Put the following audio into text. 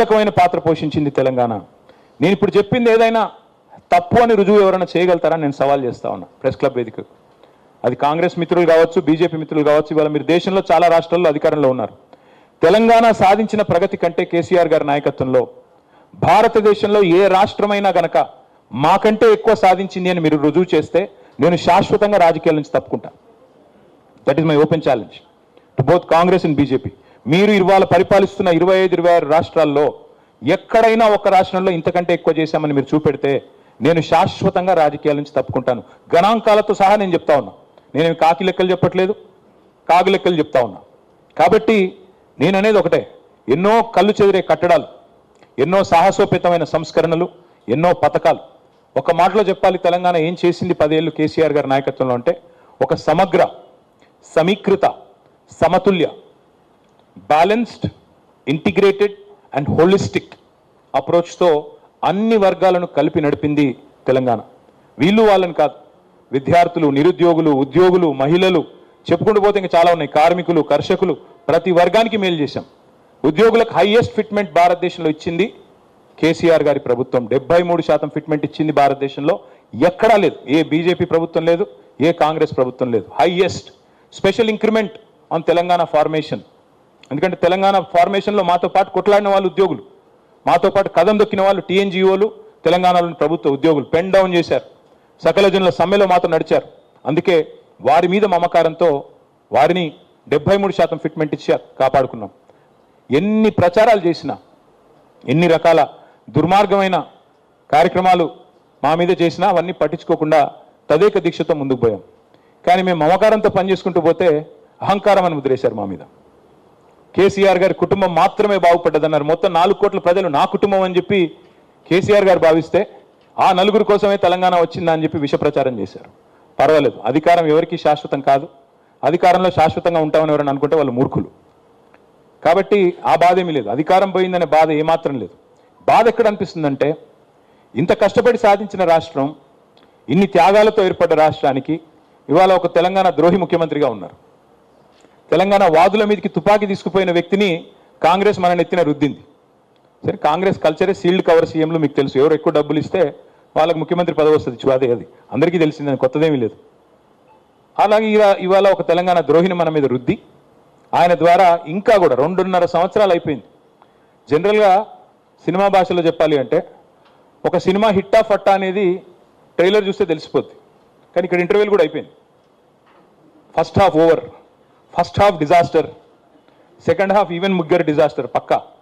కీలకమైన పాత్ర పోషించింది తెలంగాణ. నేను ఇప్పుడు చెప్పింది ఏదైనా తప్పు అని రుజువు ఎవరైనా చేయగలుగుతారా నేను సవాల్ చేస్తా ఉన్నా ప్రెస్ క్లబ్ వేదిక. అది కాంగ్రెస్ మిత్రులు కావచ్చు, బీజేపీ మిత్రులు కావచ్చు, ఇవాళ మీరు దేశంలో చాలా రాష్ట్రాల్లో అధికారంలో ఉన్నారు. తెలంగాణ సాధించిన ప్రగతి కంటే కేసీఆర్ గారి నాయకత్వంలో భారతదేశంలో ఏ రాష్ట్రమైనా గనక మాకంటే ఎక్కువ సాధించింది అని మీరు రుజువు చేస్తే నేను శాశ్వతంగా రాజకీయాల నుంచి తప్పుకుంటా. That is my open challenge to both Congress and BJP. మీరు ఇవాళ పరిపాలిస్తున్న 25-26 రాష్ట్రాల్లో ఎక్కడైనా ఒక రాష్ట్రంలో ఇంతకంటే ఎక్కువ చేశామని మీరు చూపెడితే నేను శాశ్వతంగా రాజకీయాల నుంచి తప్పుకుంటాను. గణాంకాలతో సహా నేను చెప్తా ఉన్నా. నేనేమి కాకి లెక్కలు చెప్పట్లేదు, కాగు లెక్కలు చెప్తా ఉన్నా. కాబట్టి నేను అనేది ఒకటే, ఎన్నో కళ్ళు చెదిరే కట్టడాలు, ఎన్నో సాహసోపేతమైన సంస్కరణలు, ఎన్నో పథకాలు. ఒక మాటలో చెప్పాలి, తెలంగాణ ఏం చేసింది 10 ఏళ్ళు కేసీఆర్ గారి నాయకత్వంలో అంటే ఒక సమగ్ర, సమీకృత, సమతుల్య, బ్యాలెన్స్డ్, ఇంటిగ్రేటెడ్ అండ్ హోలిస్టిక్ అప్రోచ్తో అన్ని వర్గాలను కలిపి నడిపింది తెలంగాణ. వీళ్ళు వాళ్ళని కాదు, విద్యార్థులు, నిరుద్యోగులు, ఉద్యోగులు, మహిళలు, చెప్పుకుంటూ పోతే ఇంకా చాలా ఉన్నాయి, కార్మికులు, కర్షకులు, ప్రతి వర్గానికి మేలు చేశాం. ఉద్యోగులకు హైయెస్ట్ ఫిట్మెంట్ భారతదేశంలో ఇచ్చింది కేసీఆర్ గారి ప్రభుత్వం. 73% ఫిట్మెంట్ ఇచ్చింది భారతదేశంలో. ఎక్కడా లేదు, ఏ బీజేపీ ప్రభుత్వం లేదు, ఏ కాంగ్రెస్ ప్రభుత్వం లేదు. Highest special increment on Telangana formation. ఎందుకంటే తెలంగాణ ఫార్మేషన్లో మాతో పాటు కొట్లాడిన వాళ్ళు ఉద్యోగులు, మాతో పాటు కదం దొక్కిన వాళ్ళు టీఎన్జిఓలు, తెలంగాణలోని ప్రభుత్వ ఉద్యోగులు పెన్ డౌన్ చేశారు, సకల జనుల సమ్మెలో మాతో నడిచారు. అందుకే వారి మీద మమకారంతో వారిని 73% ఫిట్మెంట్ ఇచ్చి కాపాడుకున్నాం. ఎన్ని ప్రచారాలు చేసినా, ఎన్ని రకాల దుర్మార్గమైన కార్యక్రమాలు మా మీద చేసినా అవన్నీ పట్టించుకోకుండా తదేక దీక్షతో ముందుకు పోయాం. కానీ మేము మమకారంతో పనిచేసుకుంటూ పోతే అహంకారం అని ముద్రేశారు మా మీద. కేసీఆర్ గారి కుటుంబం మాత్రమే బాగుపడ్డదన్నారు. మొత్తం 4 కోట్ల ప్రజలు నా కుటుంబం అని చెప్పి కేసీఆర్ గారు భావిస్తే ఆ నలుగురు కోసమే తెలంగాణ వచ్చిందా అని చెప్పి విష ప్రచారం చేశారు. పర్వాలేదు, అధికారం ఎవరికీ శాశ్వతం కాదు. అధికారంలో శాశ్వతంగా ఉంటామని ఎవరైనా అనుకుంటే వాళ్ళు మూర్ఖులు. కాబట్టి ఆ బాధ ఏమీ లేదు, అధికారం పోయిందనే బాధ ఏమాత్రం లేదు. బాధ ఎక్కడ అనిపిస్తుందంటే, ఇంత కష్టపడి సాధించిన రాష్ట్రం, ఇన్ని త్యాగాలతో ఏర్పడ్డ రాష్ట్రానికి ఇవాళ ఒక తెలంగాణ ద్రోహి ముఖ్యమంత్రిగా ఉన్నారు. తెలంగాణ వాదుల మీదకి తుపాకీ తీసుకుపోయిన వ్యక్తిని కాంగ్రెస్ మన నెత్తిన రుద్దింది. సరే, కాంగ్రెస్ కల్చరే సీల్డ్ కవర్ సీఎంలు మీకు తెలుసు. ఎవరు ఎక్కువ డబ్బులు ఇస్తే వాళ్ళకి ముఖ్యమంత్రి పదవి వస్తుంది. అది అందరికీ తెలిసిందని కొత్తదేమీ లేదు. అలాగే ఇవాళ ఒక తెలంగాణ ద్రోహిని మన మీద రుద్ది ఆయన ద్వారా ఇంకా కూడా 2.5 సంవత్సరాలు అయిపోయింది. జనరల్గా సినిమా భాషలో చెప్పాలి అంటే ఒక సినిమా హిట్టా ఫట్టా అనేది ట్రైలర్ చూస్తే తెలిసిపోద్ది. కానీ ఇక్కడ ఇంటర్వ్యూలు కూడా అయిపోయింది. First half over, first half disaster, second half even ముగ్గురు డిజాస్టర్ పక్కా.